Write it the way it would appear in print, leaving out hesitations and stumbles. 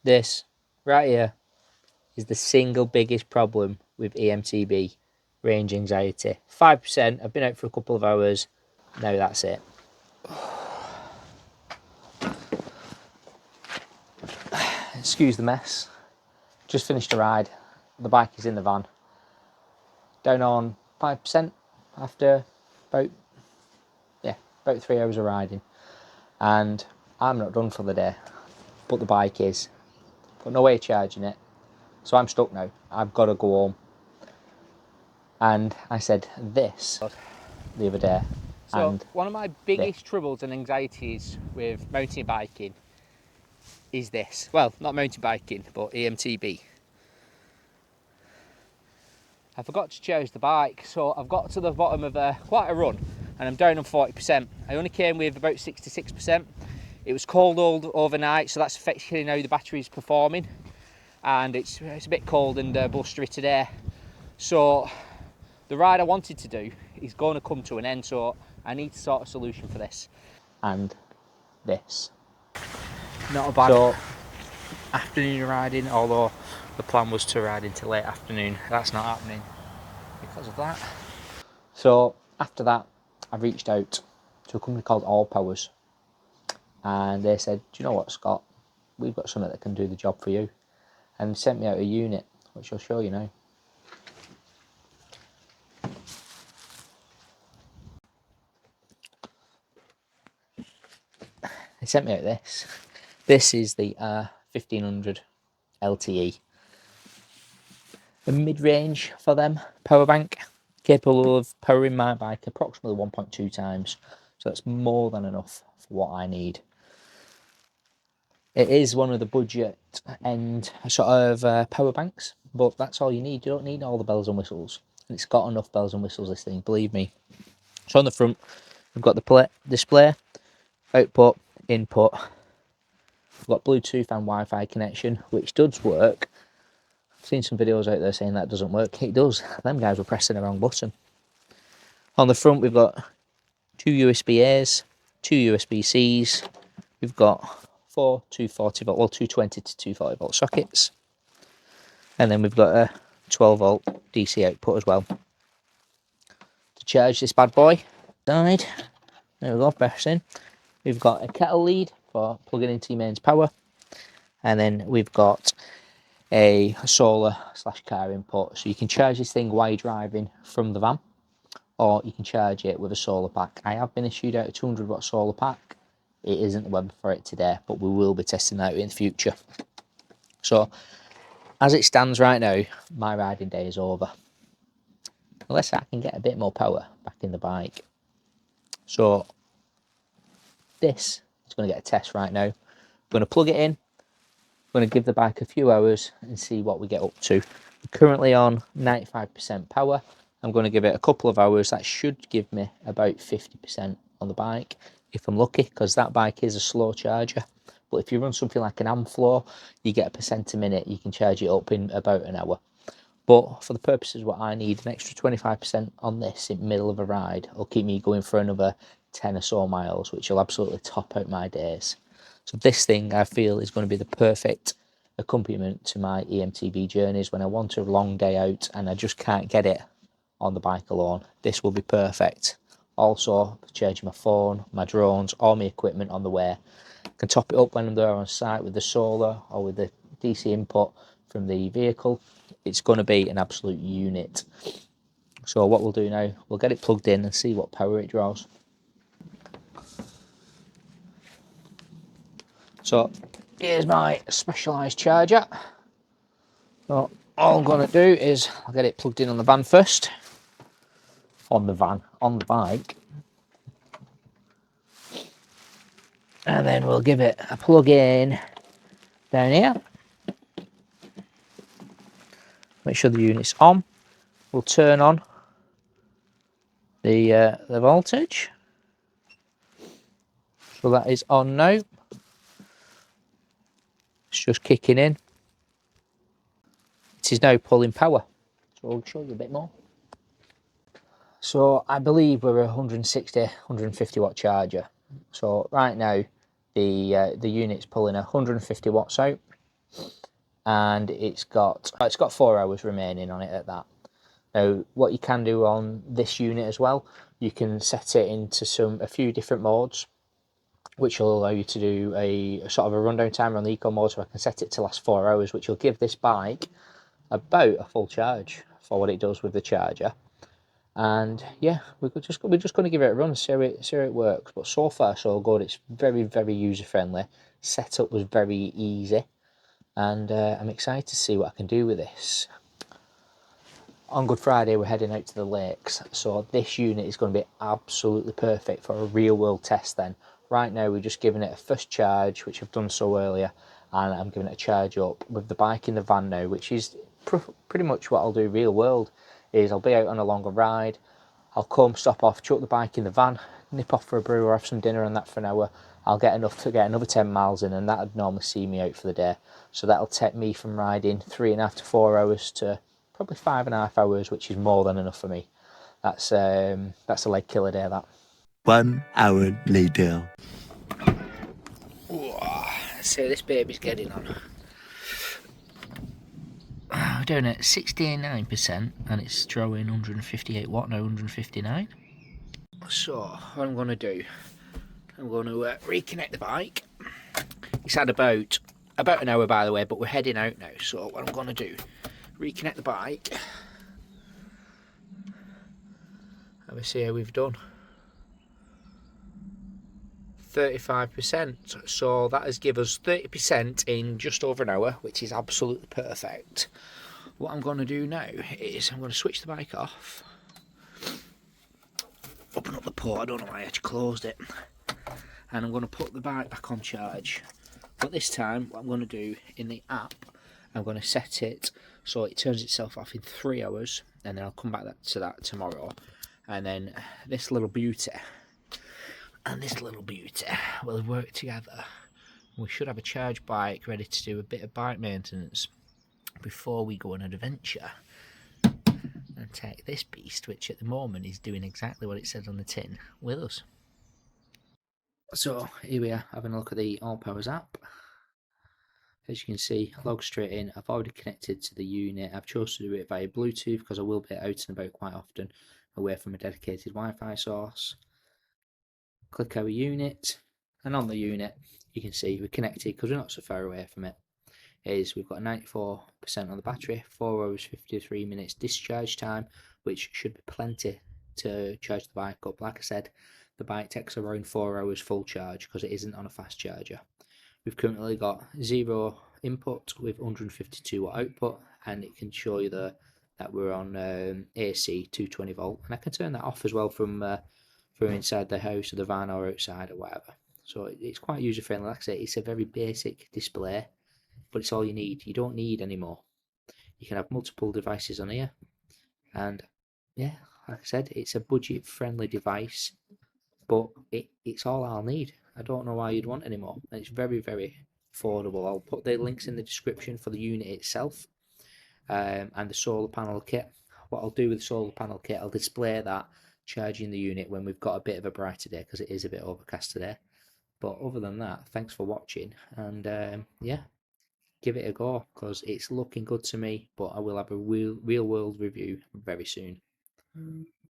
This right here is the single biggest problem with eMTB, range anxiety. 5%, I've been out for a couple of hours, now that's it. Excuse the mess. Just finished a ride. The bike is in the van. Down on 5% after about 3 hours of riding. And I'm not done for the day, but the bike is. Got no way of charging it. So I'm stuck now. I've got to go home. And I said this the other day. So and one of my biggest troubles and anxieties with mountain biking is this. Well, not mountain biking, but eMTB. I forgot to charge the bike, so I've got to the bottom of quite a run and I'm down on 40%. I only came with about 66%. It was cold all overnight, so that's affecting how the battery's performing. And it's a bit cold and blustery today. So the ride I wanted to do is going to come to an end, so I need to sort a solution for this. And this. Not a bad afternoon riding, although the plan was to ride into late afternoon. That's not happening because of that. So after that, I reached out to a company called ALLPOWERS, and they said, do you know what, Scott, we've got something that can do the job for you, and sent me out a unit, which I'll show you now. They sent me out this. This is the R1500 LTE. A mid-range for them power bank, capable of powering my bike approximately 1.2 times. So that's more than enough for what I need. It is one of the budget end sort of power banks, but that's all you need. You don't need all the bells and whistles. And it's got enough bells and whistles, this thing, believe me. So on the front, we've got the display, output, input. We've got Bluetooth and Wi-Fi connection, which does work. I've seen some videos out there saying that doesn't work. It does. Them guys were pressing the wrong button. On the front, we've got 2 USB-A's, 2 USB-C's. We've got 4 240 volt, well, 220 to 240 volt sockets. And then we've got a 12 volt DC output as well. To charge this bad boy, there we go, pressing. We've got a kettle lead for plugging into your mains power. And then we've got a solar / car input. So you can charge this thing while you're driving from the van, or you can charge it with a solar pack. I have been issued out a 200 watt solar pack. It isn't the web for it today, but we will be testing that out in the future. So as it stands right now, my riding day is over, unless I can get a bit more power back in the bike. So this is going to get a test right now. I'm going to plug it in. I'm going to give the bike a few hours and see what we get up to. We're currently on 95% power. I'm going to give it a couple of hours. That should give me about 50% on the bike, if I'm lucky, because that bike is a slow charger. But if you run something like an Amflow, you get 1% a minute. You can charge it up in about an hour. But for the purposes of what I need, an extra 25% on this in the middle of a ride will keep me going for another 10 or so miles, which will absolutely top out my days. So this thing, I feel, is going to be the perfect accompaniment to my eMTB journeys when I want a long day out and I just can't get it on the bike alone. This will be perfect. Also, charging my phone, my drones, all my equipment on the way. I can top it up when I'm there on site with the solar or with the DC input from the vehicle. It's going to be an absolute unit. So what we'll do now, we'll get it plugged in and see what power it draws. So here's my Specialized charger. So all I'm going to do is I'll get it plugged in on the van first. On the bike. And then we'll give it a plug in down here. Make sure the unit's on. We'll turn on the voltage. So that is on now. It's just kicking in. It is now pulling power. So I'll show you a bit more. So I believe we're a 160, 150 watt charger. So right now the unit's pulling 150 watts out. and it's got 4 hours remaining on it at that. Now, what you can do on this unit as well, you can set it into a few different modes, which will allow you to do a sort of a rundown timer on the eco mode. So I can set it to last 4 hours, which will give this bike about a full charge for what it does with the charger. And yeah, we're just going to give it a run, see how it works. But so far so good. It's very, very user friendly. Setup was very easy, and I'm excited to see what I can do with this. On Good Friday, we're heading out to the lakes, so this unit is going to be absolutely perfect for a real world test then. Right now, we're just giving it a first charge, which I've done so earlier, and I'm giving it a charge up with the bike in the van now, which is pretty much what I'll do real world. Is I'll be out on a longer ride, I'll come, stop off, chuck the bike in the van, nip off for a brew or have some dinner and that for an hour. I'll get enough to get another 10 miles in, and that'd normally see me out for the day. So that'll take me from riding 3.5 to 4 hours to probably 5.5 hours, which is more than enough for me. That's a leg killer day, that. 1 hour later. So this baby's getting on. We're doing it 69% and it's drawing 158 watt, now 159. So what I'm going to do, I'm going to reconnect the bike. It's had about an hour, by the way, but we're heading out now. So what I'm going to do, reconnect the bike. Let me see how we've done. 35%. So that has given us 30% in just over an hour, which is absolutely perfect. What I'm going to do now is I'm going to switch the bike off. Open up the port, I don't know why I actually closed it. And I'm going to put the bike back on charge. But this time, what I'm going to do in the app, I'm going to set it so it turns itself off in 3 hours, and then I'll come back to that tomorrow. And then this little beauty and this little beauty will work together. We should have a charge bike ready to do a bit of bike maintenance before we go on an adventure. And take this beast, which at the moment is doing exactly what it says on the tin, with us. So here we are, having a look at the ALLPOWERS app. As you can see, log straight in. I've already connected to the unit. I've chosen to do it via Bluetooth because I will be out and about quite often, away from a dedicated Wi-Fi source. Click our unit, and on the unit you can see we're connected because we're not so far away from it. We've got 94% on the battery, 4 hours 53 minutes discharge time, which should be plenty to charge the bike up. Like I said, the bike takes around 4 hours full charge because it isn't on a fast charger. We've currently got 0 input with 152 watt output, and it can show you that we're on AC 220 volt, and I can turn that off as well from inside the house or the van or outside or whatever. So it's quite user friendly. Like I say, it's a very basic display, but it's all you need. You don't need any more. You can have multiple devices on here, and yeah, like I said, it's a budget friendly device, but it's all I'll need. I don't know why you'd want any more, and it's very, very affordable. I'll put the links in the description for the unit itself, and the solar panel kit. What I'll do with the solar panel kit, I'll display that charging the unit when we've got a bit of a brighter day, because it is a bit overcast today. But other than that, thanks for watching, and yeah, give it a go because it's looking good to me. But I will have a real world review very soon.